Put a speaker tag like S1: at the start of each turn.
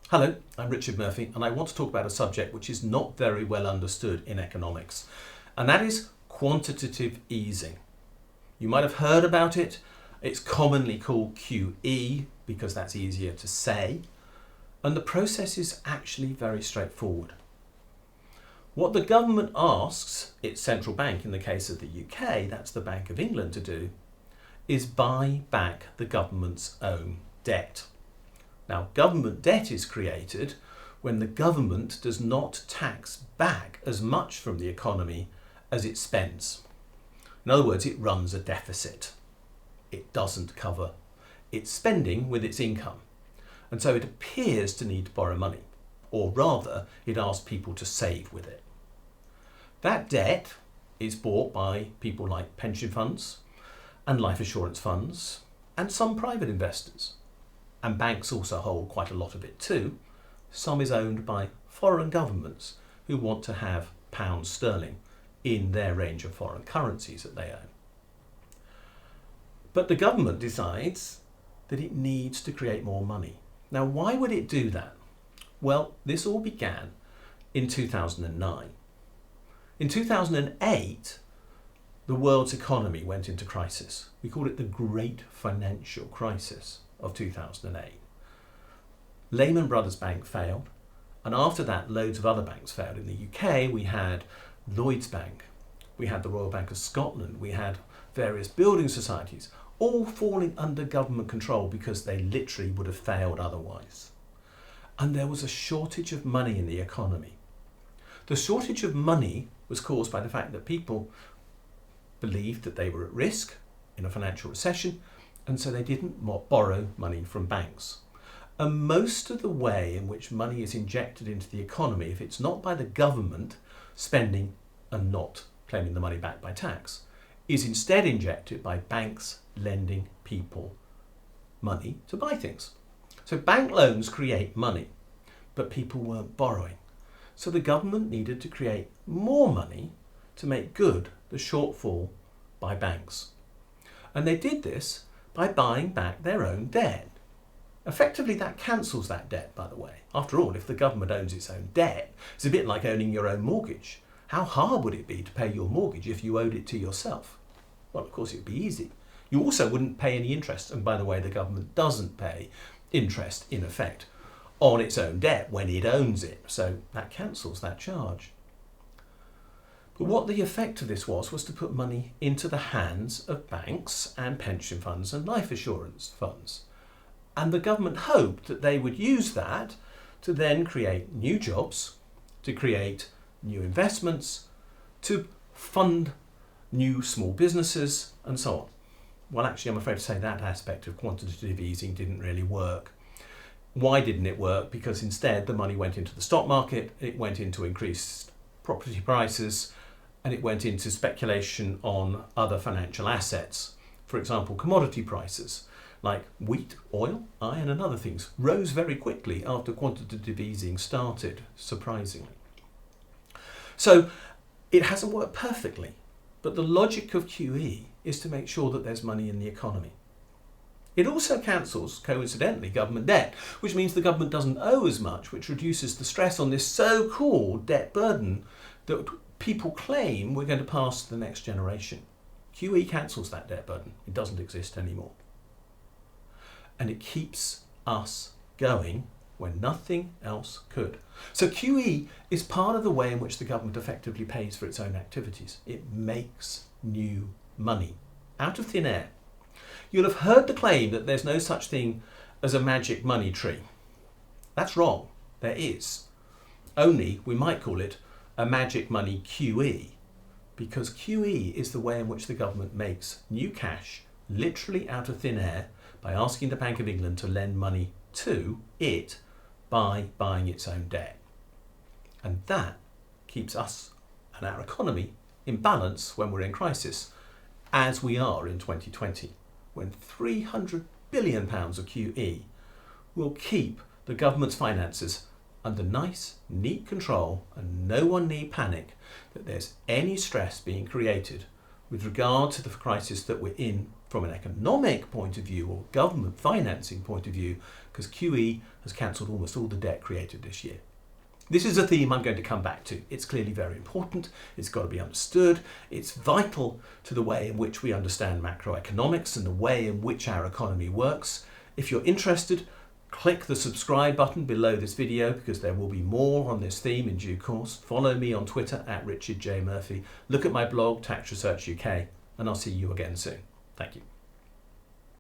S1: Hello, I'm Richard Murphy, and I want to talk about a subject which is not very well understood in economics, and that is quantitative easing. You might have heard about it. It's commonly called QE because that's easier to say, and the process is actually very straightforward. What the government asks its central bank, in the case of the UK, that's the Bank of England, to do, is buy back the government's own debt. Now, government debt is created when the government does not tax back as much from the economy as it spends. In other words, it runs a deficit. It doesn't cover its spending with its income. And so it appears to need to borrow money, or rather, it asks people to save with it. That debt is bought by people like pension funds and life assurance funds and some private investors. And banks also hold quite a lot of it too. Some is owned by foreign governments who want to have pounds sterling in their range of foreign currencies that they own. But the government decides that it needs to create more money. Now, why would it do that? Well, this all began in 2009. In 2008, the world's economy went into crisis. We called it the Great Financial Crisis of 2008. Lehman Brothers Bank failed, and after that loads of other banks failed. In the UK we had Lloyds Bank, we had the Royal Bank of Scotland, we had various building societies, all falling under government control because they literally would have failed otherwise. And there was a shortage of money in the economy. The shortage of money was caused by the fact that people believed that they were at risk in a financial recession, and so they didn't borrow money from banks. And most of the way in which money is injected into the economy, if it's not by the government spending and not claiming the money back by tax, is instead injected by banks lending people money to buy things. So bank loans create money, but people weren't borrowing. So the government needed to create more money to make good the shortfall by banks. And they did this by buying back their own debt. Effectively, that cancels that debt, by the way. After all, if the government owns its own debt, it's a bit like owning your own mortgage. How hard would it be to pay your mortgage if you owed it to yourself? Well, of course, it would be easy. You also wouldn't pay any interest. And by the way, the government doesn't pay interest, in effect, on its own debt when it owns it. So that cancels that charge. But what the effect of this was to put money into the hands of banks and pension funds and life assurance funds. And the government hoped that they would use that to then create new jobs, to create new investments, to fund new small businesses, and so on. Well, actually, I'm afraid to say that aspect of quantitative easing didn't really work. Why didn't it work? Because instead the money went into the stock market, it went into increased property prices, and it went into speculation on other financial assets. For example, commodity prices like wheat, oil, iron and other things rose very quickly after quantitative easing started, surprisingly. So it hasn't worked perfectly, but the logic of QE is to make sure that there's money in the economy. It also cancels, coincidentally, government debt, which means the government doesn't owe as much, which reduces the stress on this so-called debt burden that people claim we're going to pass to the next generation. QE cancels that debt burden. It doesn't exist anymore. And it keeps us going when nothing else could. So QE is part of the way in which the government effectively pays for its own activities. It makes new money out of thin air. You'll have heard the claim that there's no such thing as a magic money tree. That's wrong. There is. Only we might call it a magic money QE, because QE is the way in which the government makes new cash literally out of thin air by asking the Bank of England to lend money to it by buying its own debt. And that keeps us and our economy in balance when we're in crisis, as we are in 2020, when £300 billion of QE will keep the government's finances under nice, neat control, and no one need panic that there's any stress being created with regard to the crisis that we're in from an economic point of view or government financing point of view, because QE has cancelled almost all the debt created this year. This is a theme I'm going to come back to. It's clearly very important. It's got to be understood. It's vital to the way in which we understand macroeconomics and the way in which our economy works. If you're interested, click the subscribe button below this video because there will be more on this theme in due course. Follow me on Twitter @RichardJMurphy. Look at my blog, Tax Research UK, and I'll see you again soon. Thank you.